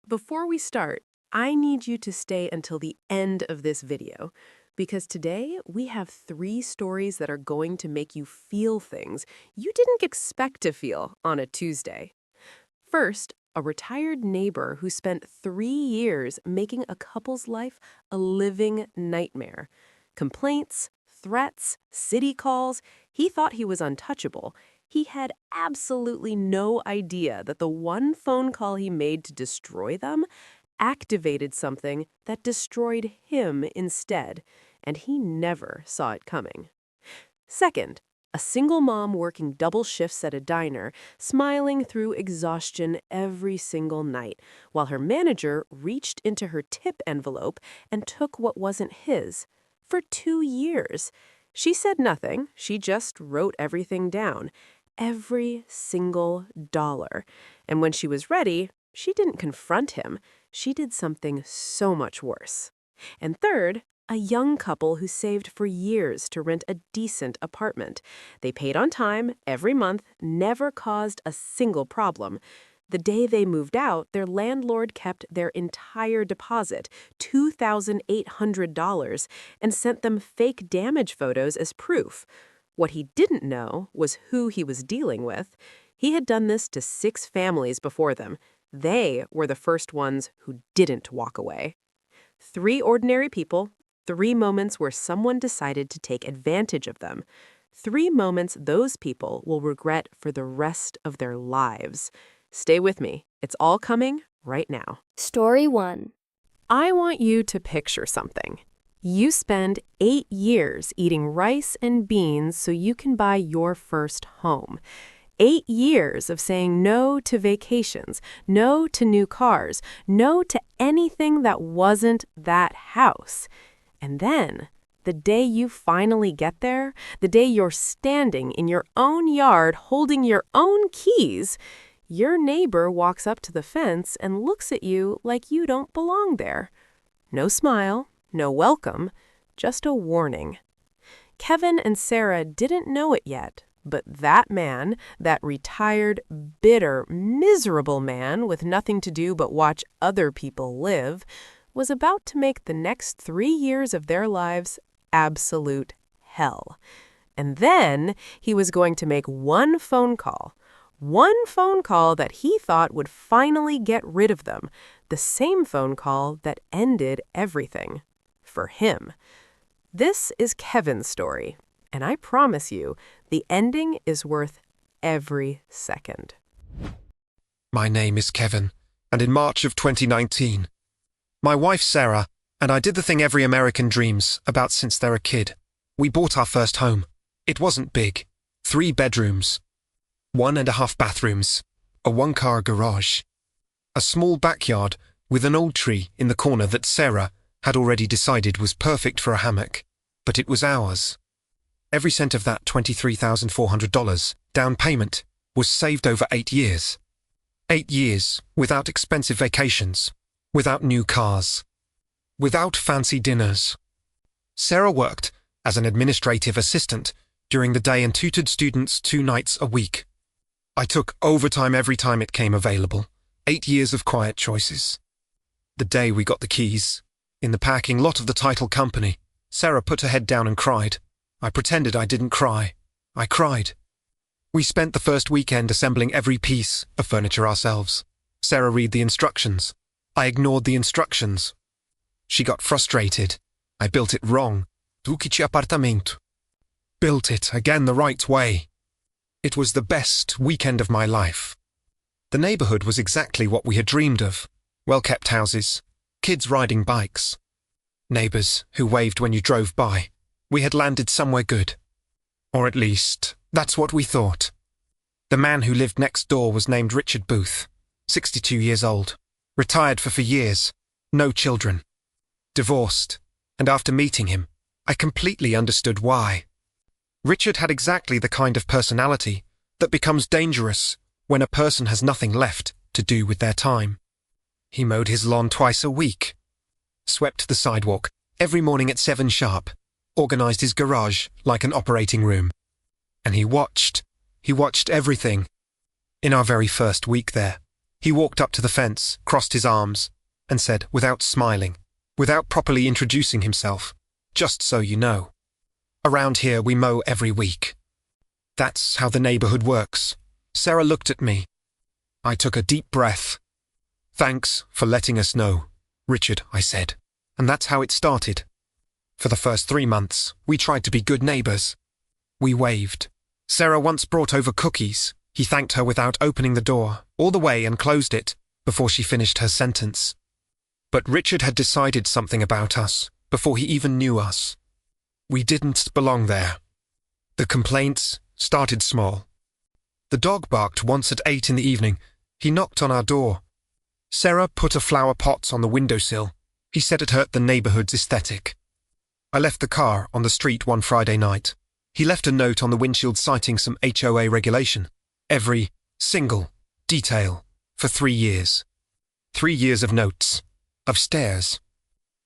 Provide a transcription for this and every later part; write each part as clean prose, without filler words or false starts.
Before we start, I need you to stay until the end of this video because today we have three stories that are going to make you feel things you didn't expect to feel on a Tuesday. First, a retired neighbor who spent 3 years making a couple's life a living nightmare. Complaints, threats, city calls, he thought he was untouchable. He had absolutely no idea that the one phone call he made to destroy them activated something that destroyed him instead, and he never saw it coming. Second, a single mom working double shifts at a diner, smiling through exhaustion every single night, while her manager reached into her tip envelope and took what wasn't his. For 2 years. She said nothing, she just wrote everything down. Every single dollar. And when she was ready, she didn't confront him. She did something so much worse. And third, a young couple who saved for years to rent a decent apartment. They paid on time, every month, never caused a single problem. The day they moved out, their landlord kept their entire deposit, $2,800, and sent them fake damage photos as proof. What he didn't know was who he was dealing with. He had done this to 6 families before them. They were the first ones who didn't walk away. 3 ordinary people, 3 moments where someone decided to take advantage of them. 3 moments those people will regret for the rest of their lives. Stay with me. It's all coming right now. Story 1. I want you to picture something. You spend 8 years eating rice and beans so you can buy your first home. 8 years of saying no to vacations, no to new cars, no to anything that wasn't that house. And then, the day you finally get there, the day you're standing in your own yard holding your own keys, your neighbor walks up to the fence and looks at you like you don't belong there. No smile, no welcome, just a warning. Kevin and Sarah didn't know it yet, but that man, that retired, bitter, miserable man with nothing to do but watch other people live, was about to make the next 3 years of their lives absolute hell. And then he was going to make one phone call that he thought would finally get rid of them, the same phone call that ended everything. For him. This is Kevin's story, and I promise you, the ending is worth every second. My name is Kevin, and in March of 2019, my wife Sarah and I did the thing every American dreams about since they're a kid. We bought our first home. It wasn't big. 3 bedrooms, 1.5 bathrooms, a 1-car garage, a small backyard with an old tree in the corner that Sarah had already decided was perfect for a hammock, but it was ours. Every cent of that $23,400 down payment was saved over 8 years. 8 years without expensive vacations, without new cars, without fancy dinners. Sarah worked as an administrative assistant during the day and tutored students 2 nights a week. I took overtime every time it came available. 8 years of quiet choices. The day we got the keys, in the parking lot of the title company, Sarah put her head down and cried. I pretended I didn't cry. I cried. We spent the first weekend assembling every piece of furniture ourselves. Sarah read the instructions. I ignored the instructions. She got frustrated. I built it wrong. Truque appartamento. Built it again the right way. It was the best weekend of my life. The neighborhood was exactly what we had dreamed of. Well-kept houses, kids riding bikes, neighbors who waved when you drove by. We had landed somewhere good. Or at least, that's what we thought. The man who lived next door was named Richard Booth, 62 years old, retired for years, no children, divorced, and after meeting him, I completely understood why. Richard had exactly the kind of personality that becomes dangerous when a person has nothing left to do with their time. He mowed his lawn twice a week, swept the sidewalk every morning at 7 sharp, organized his garage like an operating room. And he watched everything. In our very first week there, He walked up to the fence, crossed his arms, and said, without smiling, without properly introducing himself, "Just so you know, around here we mow every week." That's how the neighborhood works. Sarah looked at me. I took a deep breath. "Thanks for letting us know, Richard," I said. And that's how it started. For the first 3 months, we tried to be good neighbors. We waved. Sarah once brought over cookies. He thanked her without opening the door, all the way, and closed it before she finished her sentence. But Richard had decided something about us before he even knew us. We didn't belong there. The complaints started small. The dog barked once at 8 in the evening. He knocked on our door. Sarah put a flower pot on the windowsill. He said it hurt the neighborhood's aesthetic. I left the car on the street one Friday night. He left a note on the windshield citing some HOA regulation. Every single detail for 3 years. 3 years of notes, of stares,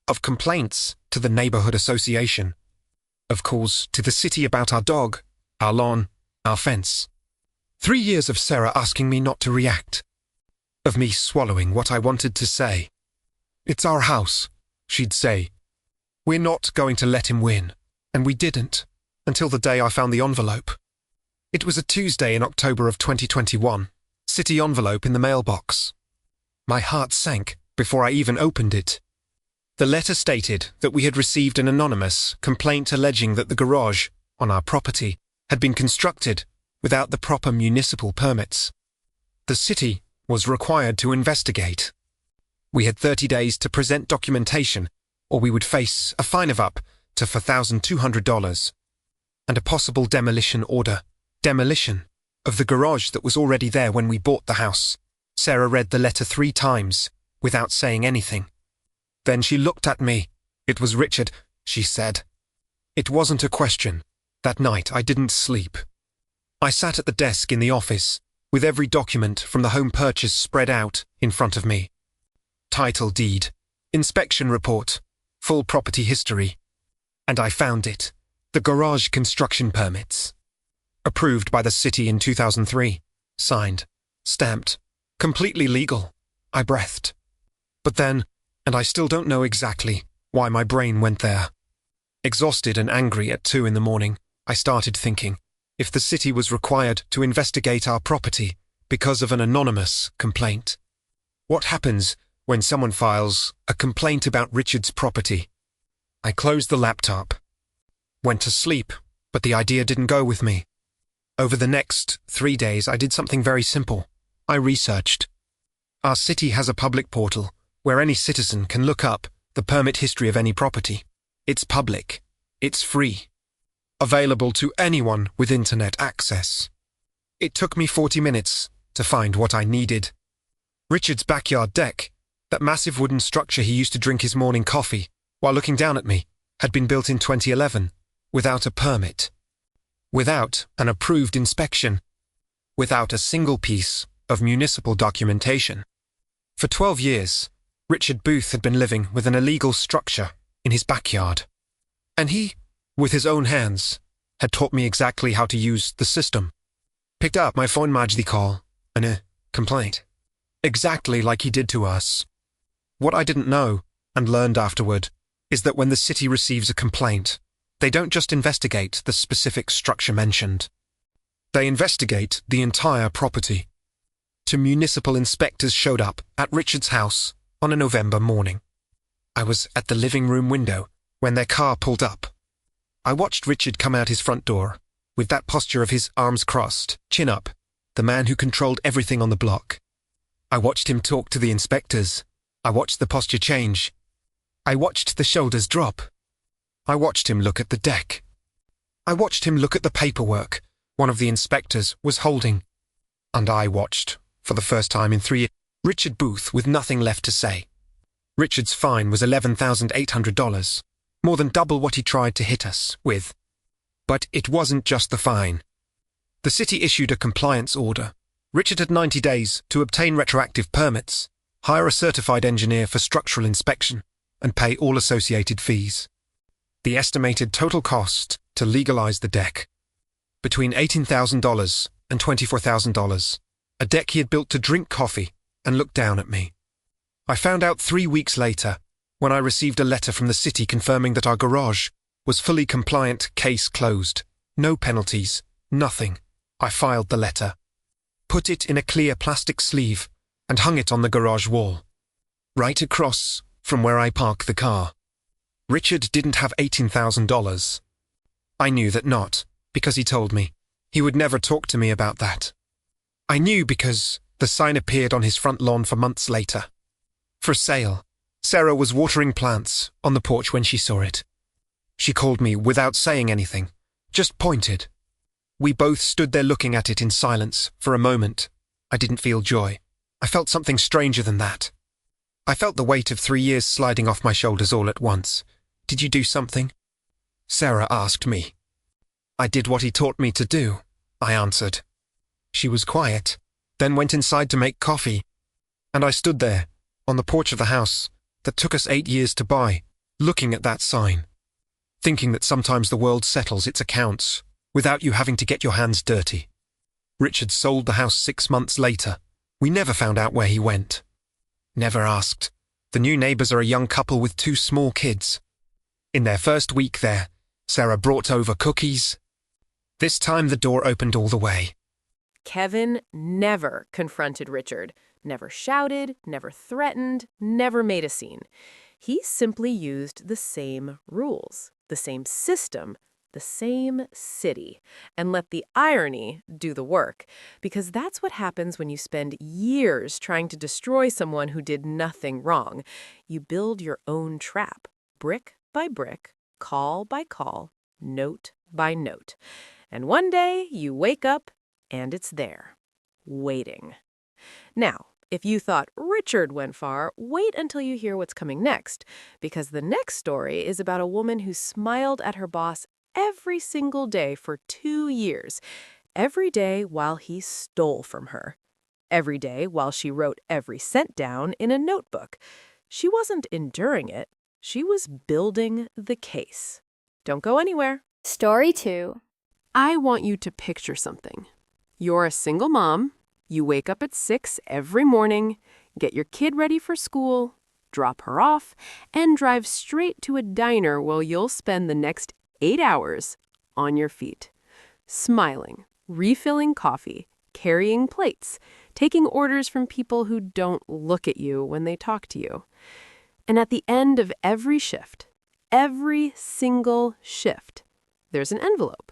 of complaints to the neighborhood association, of calls to the city about our dog, our lawn, our fence. 3 years of Sarah asking me not to react, of me swallowing what I wanted to say. "It's our house," she'd say. "We're not going to let him win." And we didn't, until the day I found the envelope. It was a Tuesday in October of 2021, city envelope in the mailbox. My heart sank before I even opened it. The letter stated that we had received an anonymous complaint alleging that the garage on our property had been constructed without the proper municipal permits. The city was required to investigate. We had 30 days to present documentation, or we would face a fine of up to $4,200 and a possible demolition order. Demolition of the garage that was already there when we bought the house. Sarah read the letter 3 times without saying anything. Then she looked at me. "It was Richard," she said. It wasn't a question. That night I didn't sleep. I sat at the desk in the office with every document from the home purchase spread out in front of me. Title deed, inspection report, full property history. And I found it. The garage construction permits. Approved by the city in 2003. Signed. Stamped. Completely legal. I breathed. But then, and I still don't know exactly why my brain went there. Exhausted and angry at 2 in the morning, I started thinking, if the city was required to investigate our property because of an anonymous complaint, what happens when someone files a complaint about Richard's property? I closed the laptop. Went to sleep, but the idea didn't go with me. Over the next 3 days, I did something very simple. I researched. Our city has a public portal where any citizen can look up the permit history of any property. It's public. It's free. Available to anyone with internet access. It took me 40 minutes to find what I needed. Richard's backyard deck, that massive wooden structure he used to drink his morning coffee while looking down at me, had been built in 2011 without a permit. Without an approved inspection, without a single piece of municipal documentation. For 12 years, Richard Booth had been living with an illegal structure in his backyard. And he, with his own hands, had taught me exactly how to use the system. Picked up my phone Majdi call and a complaint. Exactly like he did to us. What I didn't know, and learned afterward, is that when the city receives a complaint, they don't just investigate the specific structure mentioned. They investigate the entire property. 2 municipal inspectors showed up at Richard's house on a November morning. I was at the living room window when their car pulled up. I watched Richard come out his front door, with that posture of his arms crossed, chin up, the man who controlled everything on the block. I watched him talk to the inspectors. I watched the posture change. I watched the shoulders drop. I watched him look at the deck. I watched him look at the paperwork one of the inspectors was holding. And I watched, for the first time in 3 years, Richard Booth with nothing left to say. Richard's fine was $11,800, more than double what he tried to hit us with. But it wasn't just the fine. The city issued a compliance order. Richard had 90 days to obtain retroactive permits, hire a certified engineer for structural inspection, and pay all associated fees. The estimated total cost to legalize the deck, between $18,000 and $24,000. A deck he had built to drink coffee and looked down at me. I found out 3 weeks later, when I received a letter from the city confirming that our garage was fully compliant, case closed. No penalties, nothing. I filed the letter, put it in a clear plastic sleeve, and hung it on the garage wall, right across from where I park the car. Richard didn't have $18,000. I knew that not, because he told me. He would never talk to me about that. I knew because the sign appeared on his front lawn for months later. For sale. Sarah was watering plants on the porch when she saw it. She called me without saying anything, just pointed. We both stood there looking at it in silence for a moment. I didn't feel joy. I felt something stranger than that. I felt the weight of 3 years sliding off my shoulders all at once. Did you do something? Sarah asked me. I did what he taught me to do, I answered. She was quiet, then went inside to make coffee, and I stood there, on the porch of the house that took us 8 years to buy, looking at that sign, thinking that sometimes the world settles its accounts without you having to get your hands dirty. Richard sold the house 6 months later. We never found out where he went. Never asked. The new neighbors are a young couple with 2 small kids. In their first week there, Sarah brought over cookies. This time the door opened all the way. Kevin never confronted Richard, never shouted, never threatened, never made a scene. He simply used the same rules, the same system, the same city, and let the irony do the work, because that's what happens when you spend years trying to destroy someone who did nothing wrong. You build your own trap, brick by brick, call by call, note by note. And one day you wake up and it's there, waiting. Now, if you thought Richard went far, wait until you hear what's coming next, because the next story is about a woman who smiled at her boss every single day for 2 years, every day while he stole from her, every day while she wrote every cent down in a notebook. She wasn't enduring it. She was building the case. Don't go anywhere. Story 2. I want you to picture something. You're a single mom. You wake up at 6 every morning, get your kid ready for school, drop her off, and drive straight to a diner where you'll spend the next 8 hours on your feet, smiling, refilling coffee, carrying plates, taking orders from people who don't look at you when they talk to you. And at the end of every shift, every single shift, there's an envelope.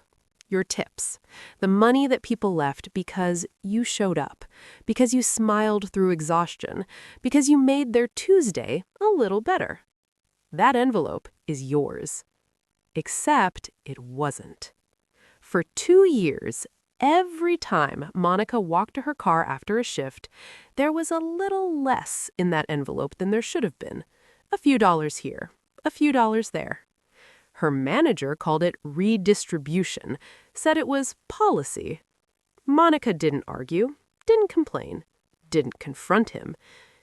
Your tips, the money that people left because you showed up, because you smiled through exhaustion, because you made their Tuesday a little better. That envelope is yours. Except it wasn't. For 2 years, every time Monica walked to her car after a shift, there was a little less in that envelope than there should have been. A few dollars here, a few dollars there. Her manager called it redistribution, said it was policy. Monica didn't argue, didn't complain, didn't confront him.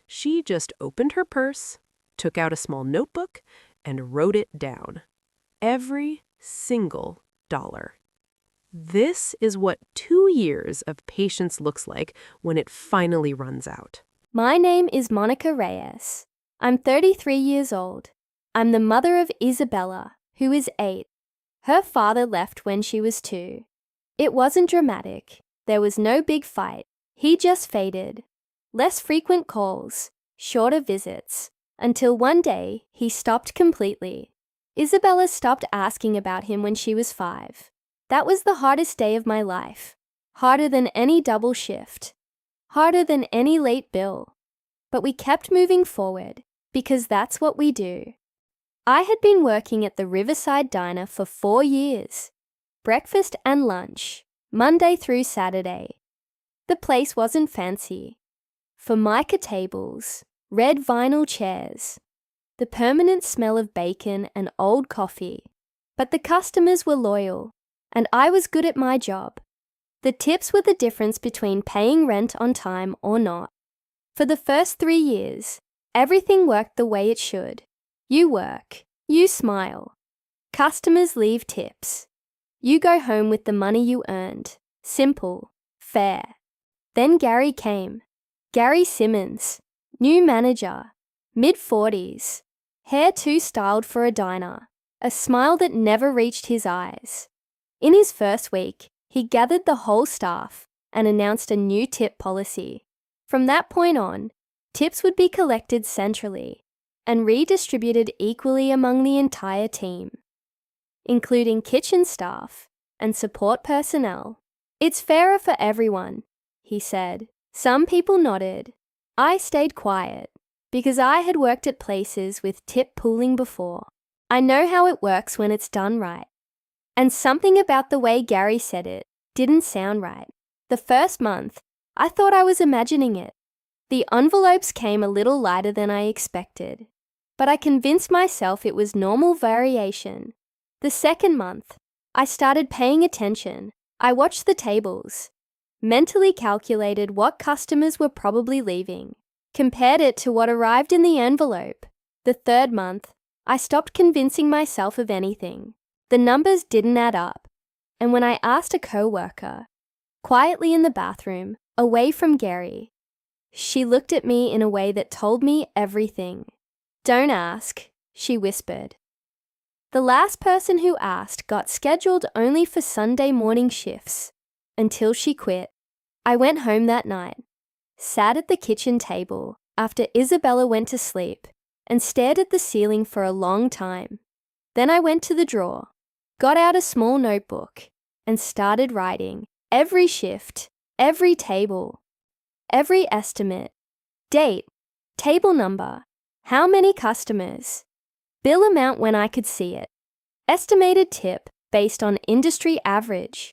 She just opened her purse, took out a small notebook, and wrote it down. Every single dollar. This is what 2 years of patience looks like when it finally runs out. My name is Monica Reyes. I'm 33 years old. I'm the mother of Isabella, who is 8. Her father left when she was 2. It wasn't dramatic. There was no big fight. He just faded. Less frequent calls, shorter visits, until one day he stopped completely. Isabella stopped asking about him when she was 5. That was the hardest day of my life. Harder than any double shift. Harder than any late bill. But we kept moving forward, because that's what we do. I had been working at the Riverside Diner for 4 years. Breakfast and lunch, Monday through Saturday. The place wasn't fancy. Formica tables, red vinyl chairs, the permanent smell of bacon and old coffee. But the customers were loyal, and I was good at my job. The tips were the difference between paying rent on time or not. For the first 3 years, everything worked the way it should. You work, you smile. Customers leave tips. You go home with the money you earned. Simple, fair. Then Gary came. Gary Simmons, new manager, mid-40s, hair too styled for a diner, a smile that never reached his eyes. In his first week, he gathered the whole staff and announced a new tip policy. From that point on, tips would be collected centrally and redistributed equally among the entire team, including kitchen staff and support personnel. "It's fairer for everyone," he said. Some people nodded. I stayed quiet because I had worked at places with tip pooling before. I know how it works when it's done right. And something about the way Gary said it didn't sound right. The first month, I thought I was imagining it. The envelopes came a little lighter than I expected, but I convinced myself it was normal variation. The second month, I started paying attention. I watched the tables, mentally calculated what customers were probably leaving, compared it to what arrived in the envelope. The third month, I stopped convincing myself of anything. The numbers didn't add up. And when I asked a coworker, quietly in the bathroom, away from Gary, she looked at me in a way that told me everything. "Don't ask," she whispered. The last person who asked got scheduled only for Sunday morning shifts, until she quit. I went home that night, sat at the kitchen table after Isabella went to sleep, and stared at the ceiling for a long time. Then I went to the drawer, got out a small notebook, and started writing every shift, every table, every estimate, date, table number, how many customers, bill amount when I could see it, estimated tip based on industry average,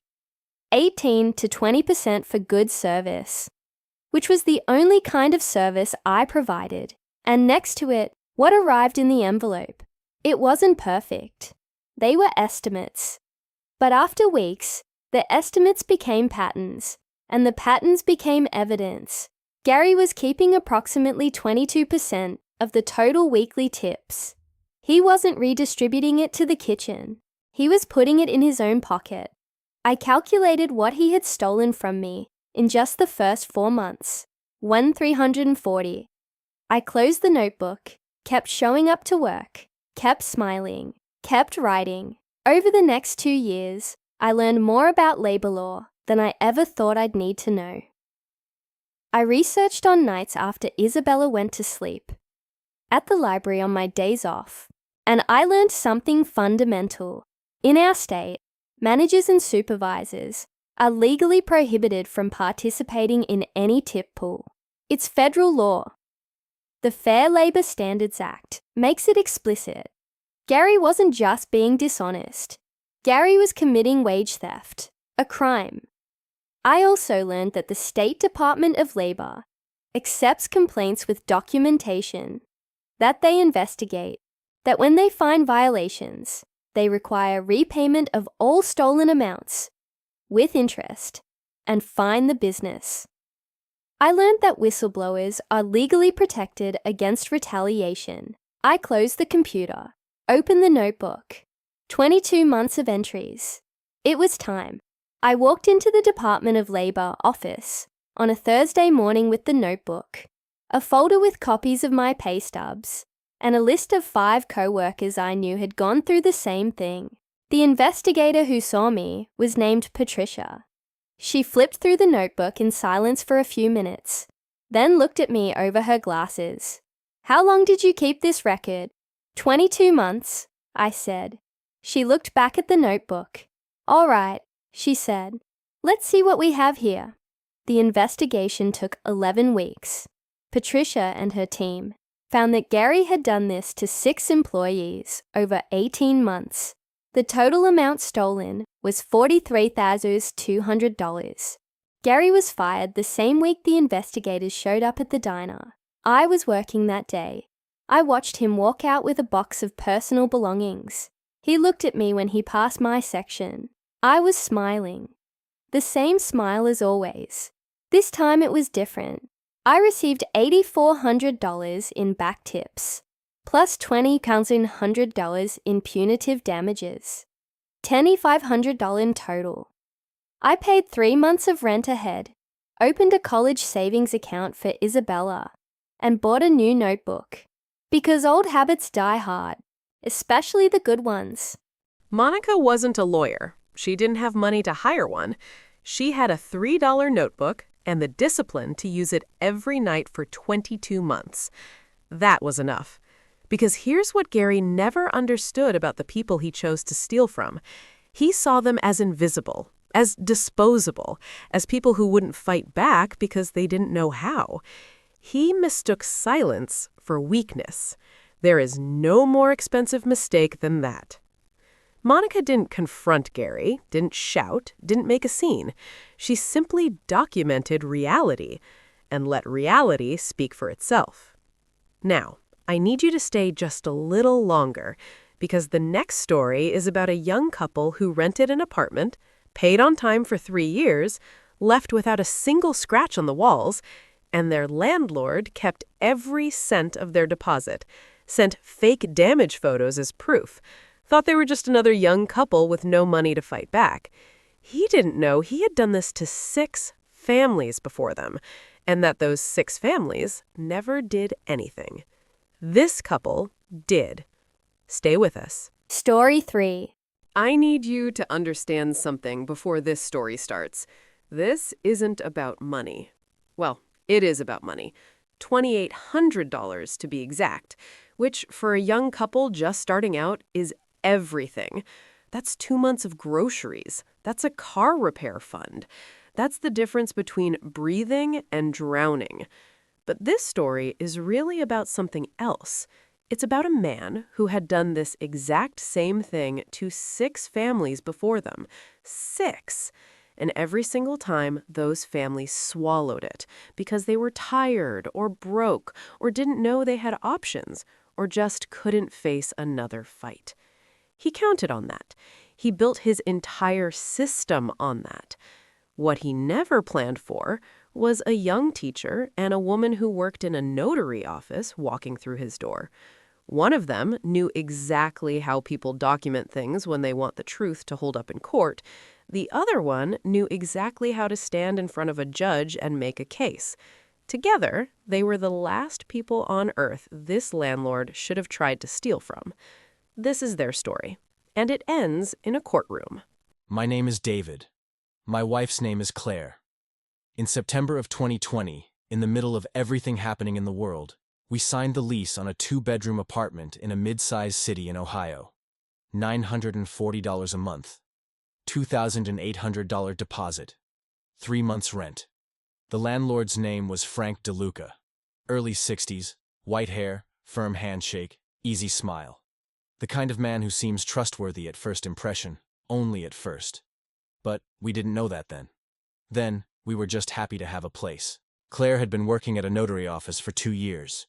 18 to 20% for good service, which was the only kind of service I provided, and next to it, what arrived in the envelope. It wasn't perfect. They were estimates. But after weeks, the estimates became patterns, and the patterns became evidence. Gary was keeping approximately 22% of the total weekly tips. He wasn't redistributing it to the kitchen. He was putting it in his own pocket. I calculated what he had stolen from me in just the first 4 months. 1,340. I closed the notebook, kept showing up to work, kept smiling, kept writing. Over the next 2 years, I learned more about labor law than I ever thought I'd need to know. I researched on nights after Isabella went to sleep, at the library on my days off, and I learned something fundamental. In our state, managers and supervisors are legally prohibited from participating in any tip pool. It's federal law. The Fair Labor Standards Act makes it explicit. Gary wasn't just being dishonest. Gary was committing wage theft, a crime. I also learned that the State Department of Labor accepts complaints with documentation, that they investigate, that when they find violations, they require repayment of all stolen amounts, with interest, and fine the business. I learned that whistleblowers are legally protected against retaliation. I closed the computer, opened the notebook. 22 months of entries. It was time. I walked into the Department of Labor office on a Thursday morning with the notebook, a folder with copies of my pay stubs, and a list of 5 co-workers I knew had gone through the same thing. The investigator who saw me was named Patricia. She flipped through the notebook in silence for a few minutes, then looked at me over her glasses. "How long did you keep this record?" 22 months, I said. She looked back at the notebook. "All right," she said. "Let's see what we have here." The investigation took 11 weeks. Patricia and her team found that Gary had done this to 6 employees over 18 months. The total amount stolen was $43,200. Gary was fired the same week the investigators showed up at the diner. I was working that day. I watched him walk out with a box of personal belongings. He looked at me when he passed my section. I was smiling. The same smile as always. This time it was different. I received $8,400 in back tips, plus $2,100 in punitive damages. $2,500 in total. I paid 3 months of rent ahead, opened a college savings account for Isabella, and bought a new notebook. Because old habits die hard, especially the good ones. Monica wasn't a lawyer. She didn't have money to hire one. She had a $3 notebook and the discipline to use it every night for 22 months. That was enough. Because here's what Gary never understood about the people he chose to steal from. He saw them as invisible, as disposable, as people who wouldn't fight back because they didn't know how. He mistook silence for weakness. There is no more expensive mistake than that. Monica didn't confront Gary, didn't shout, didn't make a scene. She simply documented reality and let reality speak for itself. Now, I need you to stay just a little longer because the next story is about a young couple who rented an apartment, paid on time for 3 years, left without a single scratch on the walls, and their landlord kept every cent of their deposit, sent fake damage photos as proof, thought they were just another young couple with no money to fight back. He didn't know he had done this to 6 families before them, and that those 6 families never did anything. This couple did. Stay with us. Story 3. I need you to understand something before this story starts. This isn't about money. Well, it is about money. $2,800 to be exact, which for a young couple just starting out is everything. That's 2 months of groceries. That's a car repair fund. That's the difference between breathing and drowning. But this story is really about something else. It's about a man who had done this exact same thing to 6 families before them. 6! And every single time, those families swallowed it because they were tired or broke or didn't know they had options or just couldn't face another fight. He counted on that. He built his entire system on that. What he never planned for was a young teacher and a woman who worked in a notary office walking through his door. One of them knew exactly how people document things when they want the truth to hold up in court. The other one knew exactly how to stand in front of a judge and make a case. Together, they were the last people on earth this landlord should have tried to steal from. This is their story, and it ends in a courtroom. My name is David. My wife's name is Claire. In September of 2020, in the middle of everything happening in the world, we signed the lease on a 2-bedroom apartment in a mid-sized city in Ohio. $940 a month. $2,800 deposit. 3 months rent. The landlord's name was Frank DeLuca. Early 60s, white hair, firm handshake, easy smile. The kind of man who seems trustworthy at first impression, only at first. But we didn't know that then. Then, we were just happy to have a place. Claire had been working at a notary office for 2 years.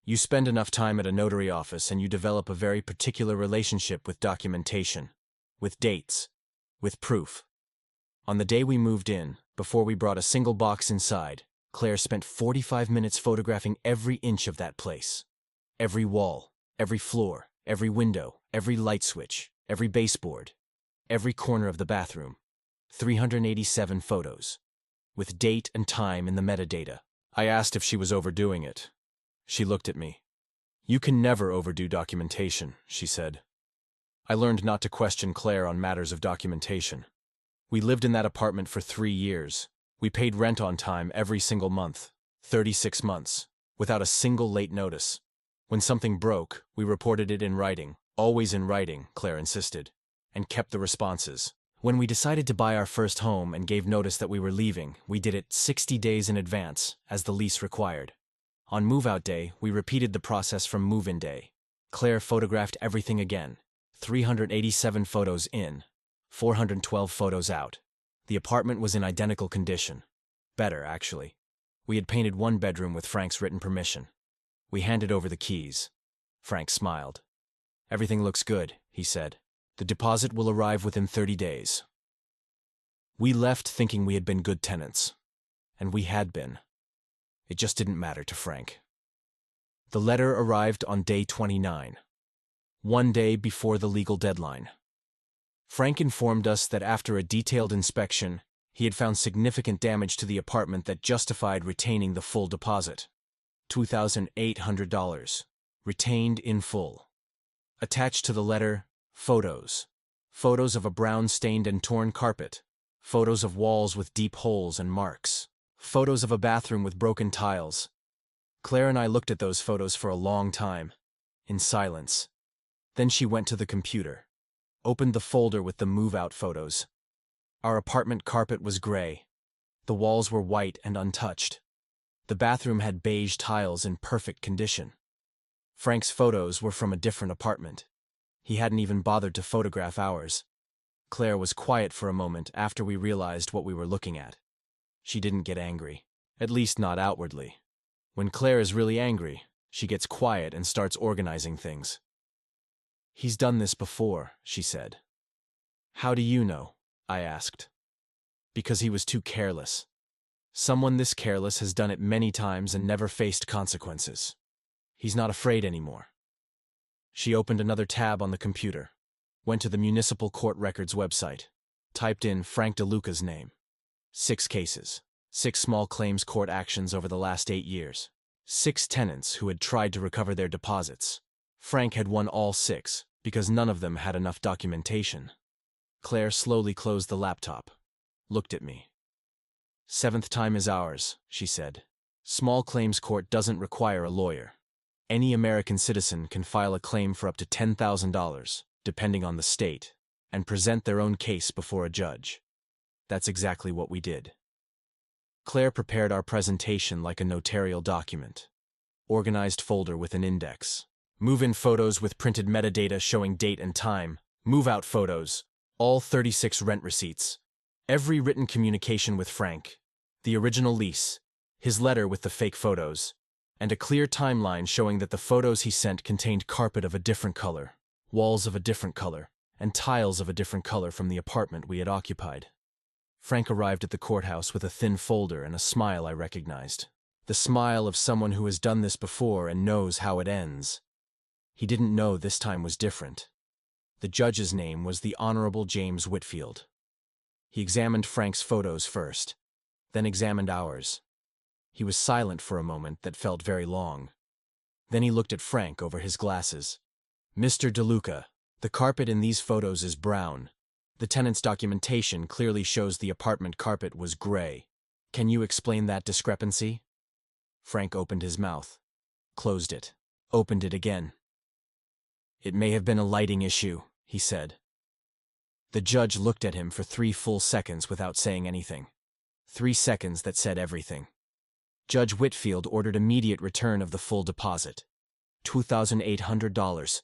You spend enough time at a notary office and you develop a very particular relationship with documentation, with dates, with proof. On the day we moved in, before we brought a single box inside, Claire spent 45 minutes photographing every inch of that place. Every wall, every floor, every window, every light switch, every baseboard, every corner of the bathroom. 387 photos, with date and time in the metadata. I asked if she was overdoing it. She looked at me. You can never overdo documentation, she said. I learned not to question Claire on matters of documentation. We lived in that apartment for 3 years. We paid rent on time every single month, 36 months, without a single late notice. When something broke, we reported it in writing, always in writing, Claire insisted, and kept the responses. When we decided to buy our first home and gave notice that we were leaving, we did it 60 days in advance, as the lease required. On move-out day, we repeated the process from move-in day. Claire photographed everything again. 387 photos in, 412 photos out. The apartment was in identical condition. Better, actually. We had painted 1 bedroom with Frank's written permission. We handed over the keys. Frank smiled. Everything looks good, he said. The deposit will arrive within 30 days. We left thinking we had been good tenants. And we had been. It just didn't matter to Frank. The letter arrived on day 29, 1 day before the legal deadline. Frank informed us that after a detailed inspection, He had found significant damage to the apartment that justified retaining the full deposit. $2,800. Retained in full. Attached to the letter, photos. Photos of a brown-stained and torn carpet. Photos of walls with deep holes and marks. Photos of a bathroom with broken tiles. Claire and I looked at those photos for a long time, in silence. Then she went to the computer, opened the folder with the move-out photos. Our apartment carpet was gray. The walls were white and untouched. The bathroom had beige tiles in perfect condition. Frank's photos were from a different apartment. He hadn't even bothered to photograph ours. Claire was quiet for a moment after we realized what we were looking at. She didn't get angry, at least not outwardly. When Claire is really angry, she gets quiet and starts organizing things. "He's done this before," she said. "How do you know?" I asked. "Because he was too careless. Someone this careless has done it many times and never faced consequences. He's not afraid anymore." She opened another tab on the computer, went to the Municipal Court Records website, typed in Frank DeLuca's name. 6 cases, 6 small claims court actions over the last 8 years, 6 tenants who had tried to recover their deposits. Frank had won all 6 because none of them had enough documentation. Claire slowly closed the laptop, looked at me. "7th time is ours," she said. "Small claims court doesn't require a lawyer. Any American citizen can file a claim for up to $10,000, depending on the state, and present their own case before a judge." That's exactly what we did. Claire prepared our presentation like a notarial document. Organized folder with an index. Move-in photos with printed metadata showing date and time. Move-out photos. All 36 rent receipts. Every written communication with Frank. The original lease. His letter with the fake photos. And a clear timeline showing that the photos he sent contained carpet of a different color, walls of a different color, and tiles of a different color from the apartment we had occupied. Frank arrived at the courthouse with a thin folder and a smile I recognized. The smile of someone who has done this before and knows how it ends. He didn't know this time was different. The judge's name was the Honorable James Whitfield. He examined Frank's photos first, then examined ours. He was silent for a moment that felt very long. Then he looked at Frank over his glasses. "Mr. DeLuca, the carpet in these photos is brown. The tenant's documentation clearly shows the apartment carpet was gray. Can you explain that discrepancy?" Frank opened his mouth, closed it, opened it again. "It may have been a lighting issue," he said. The judge looked at him for 3 full seconds without saying anything. 3 seconds that said everything. Judge Whitfield ordered immediate return of the full deposit, $2,800,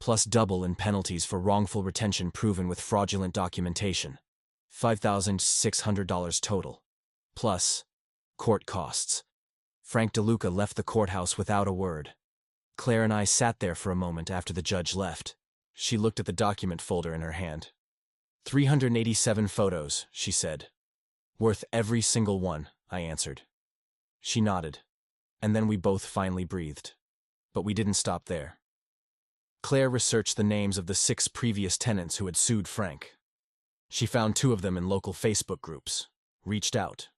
plus double in penalties for wrongful retention proven with fraudulent documentation, $5,600 total, plus court costs. Frank DeLuca left the courthouse without a word. Claire and I sat there for a moment after the judge left. She looked at the document folder in her hand. 387 photos, she said. "Worth every single one," I answered. She nodded, and then we both finally breathed. But we didn't stop there. Claire researched the names of the 6 previous tenants who had sued Frank. She found 2 of them in local Facebook groups, reached out,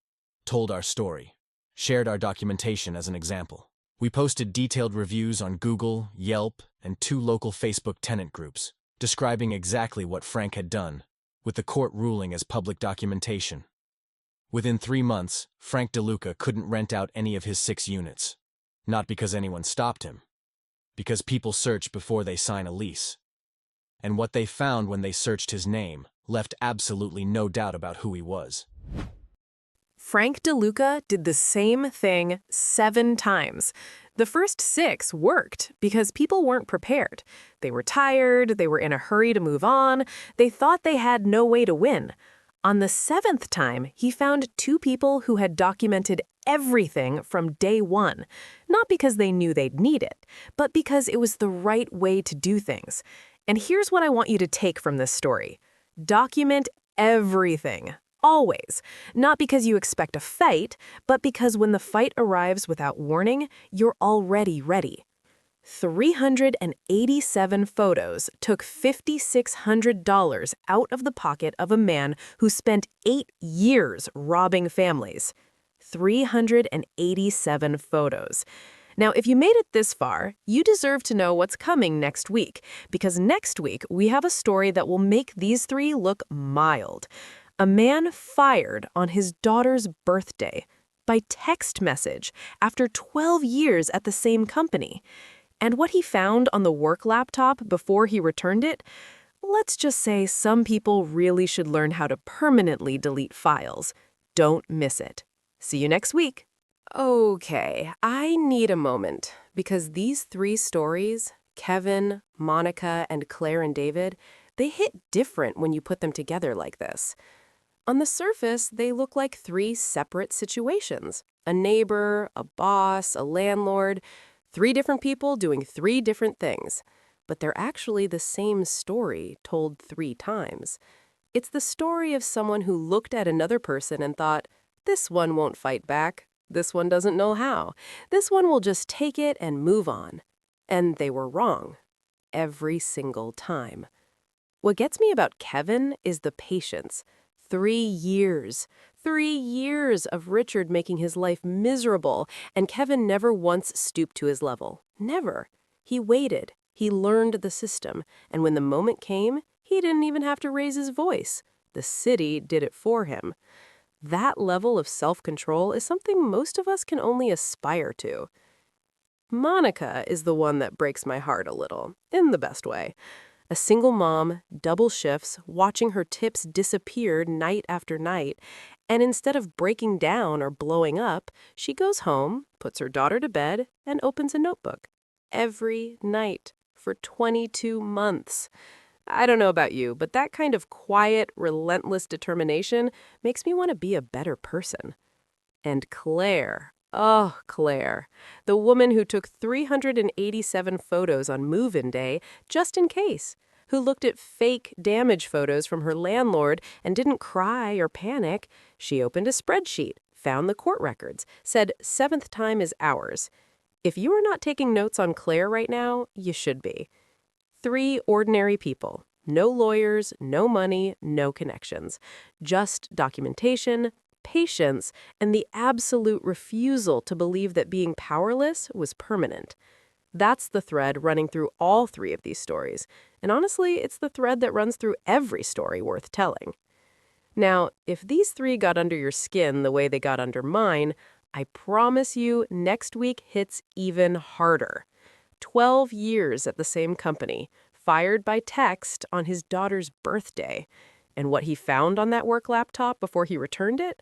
told our story, shared our documentation as an example. We posted detailed reviews on Google, Yelp, and 2 local Facebook tenant groups, describing exactly what Frank had done, with the court ruling as public documentation. Within 3 months, Frank DeLuca couldn't rent out any of his 6 units. Not because anyone stopped him. Because people search before they sign a lease. And what they found when they searched his name left absolutely no doubt about who he was. Frank DeLuca did the same thing 7 times. The first 6 worked because people weren't prepared. They were tired, they were in a hurry to move on, they thought they had no way to win. On the 7th time, he found 2 people who had documented everything from day 1, not because they knew they'd need it, but because it was the right way to do things. And here's what I want you to take from this story. Document everything. Always. Not because you expect a fight, but because when the fight arrives without warning, you're already ready. 387 photos took $5,600 out of the pocket of a man who spent 8 years robbing families. 387 photos. Now, if you made it this far, you deserve to know what's coming next week, because next week we have a story that will make these three look mild. A man fired on his daughter's birthday by text message after 12 years at the same company. And what he found on the work laptop before he returned it? Let's just say some people really should learn how to permanently delete files. Don't miss it. See you next week. Okay, I need a moment, because these three stories, Kevin, Monica, and Claire and David, they hit different when you put them together like this. On the surface, they look like three separate situations. A neighbor, a boss, a landlord, three different people doing three different things. But they're actually the same story told 3 times. It's the story of someone who looked at another person and thought, this one won't fight back. This one doesn't know how. This one will just take it and move on. And they were wrong. Every single time. What gets me about Kevin is the patience. 3 years. 3 years of Richard making his life miserable, and Kevin never once stooped to his level. Never. He waited. He learned the system. And when the moment came, he didn't even have to raise his voice. The city did it for him. That level of self-control is something most of us can only aspire to. Monica is the one that breaks my heart a little, in the best way. A single mom, double shifts, watching her tips disappear night after night, and instead of breaking down or blowing up, she goes home, puts her daughter to bed, and opens a notebook. Every night, for 22 months. I don't know about you, but that kind of quiet, relentless determination makes me want to be a better person. And Claire, oh, Claire, the woman who took 387 photos on move-in day just in case, who looked at fake damage photos from her landlord and didn't cry or panic. She opened a spreadsheet, found the court records, said 7th time is ours. If you are not taking notes on Claire right now, you should be. 3 ordinary people. No lawyers, no money, no connections. Just documentation, patience, and the absolute refusal to believe that being powerless was permanent. That's the thread running through all 3 of these stories. And honestly, it's the thread that runs through every story worth telling. Now, if these 3 got under your skin the way they got under mine, I promise you next week hits even harder. 12 years at the same company, fired by text on his daughter's birthday. And what he found on that work laptop before he returned it?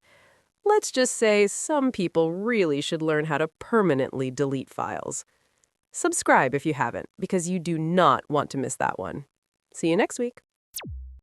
Let's just say some people really should learn how to permanently delete files. Subscribe if you haven't, because you do not want to miss that one. See you next week.